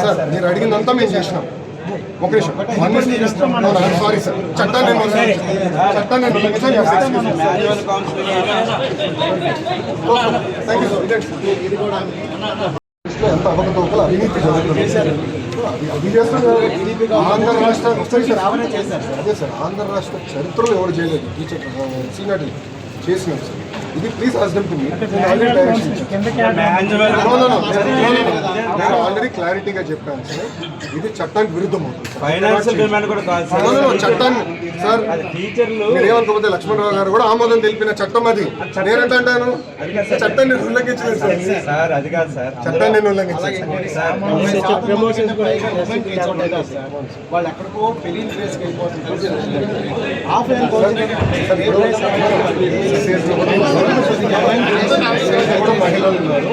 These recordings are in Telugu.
సార్ మీరు అడిగినంతా మేము చేసినాం. ఒక నిమిషం సారీ సార్, చట్టాన్ని ఉల్లంఘించాను. Thank you sir. ఎంత అవకతవకలు అవినీతి జరుగుతుంది అది చేస్తున్నారు. ఆంధ్ర రాష్ట్ర అదే సార్, ఆంధ్ర రాష్ట్ర చరిత్రలో ఎవరు చేయలేదు టీచర్ సీనియర్ చేసినారు సార్. ఇది ప్లీజ్ అర్థం నేను ఆల్రెడీ క్లారిటీగా చెప్పాను సార్. ఇది చట్టానికి విరుద్ధం అవుతుంది. చట్టాన్ని సార్ మీరు ఏమనుకోకపోతే లక్ష్మణరావు గారు కూడా ఆమోదం తెలిపిన చట్టం అది. నేనంటే అంటాను చట్టాన్ని ఉల్లంఘించలేదు సార్. అది కాదు సార్, చట్టాన్ని నేను ఉల్లంఘించాను. వాళ్ళు ఎక్కడికో పెళ్లి కూడా మహిళలు ఉన్నారు.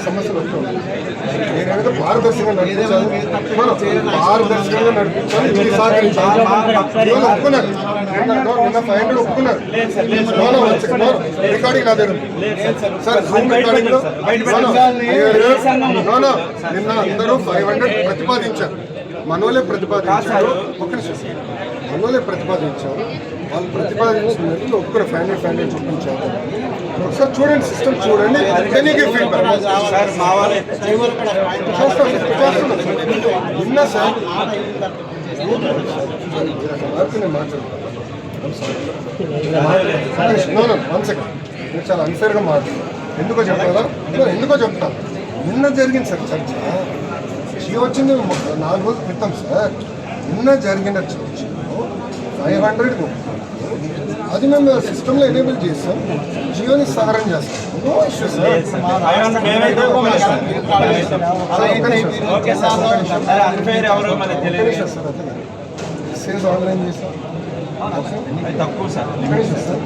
సమస్యలు వస్తున్నాయి. నేనేదో పారదర్శకంగా నడిపించాలి, పారదర్శకంగా నడిపించాలి. ఇది సహకరించాలి. ఒప్పుకున్నారు, నిన్న 500 ఒప్పుకున్నారు. రికార్డింగ్ నా దగ్గర సార్, జూమ్ రికార్డింగ్ లో నిన్న అందరూ 500 ప్రతిపాదించారు. మనోలే ప్రతిపాదించారు. మనోలే ప్రతిపాదించారు. వాళ్ళు ప్రతిపాదించినట్లు ఒక్కరు 500 చూపించారు. ఒకసారి చూడండి, సిస్టమ్ చూడండి. నిన్న సార్ నేను మాట్లాడుతున్నాను. మీరు చాలా అన్ఫేర్గా మాట్లాడుతున్నారు. ఎందుకో చెప్తాను. నిన్న జరిగింది సార్ చర్చ. జియో వచ్చింది 4 రోజుల క్రితం సార్. నిన్న జరిగిన చర్చలో 500 అది మేము సిస్టంలో ఎనేబుల్ చేస్తాం. జియోని సహరం చేస్తాం. No issue sir. ఆన్లైన్ చేస్తాం. తక్కువ సార్.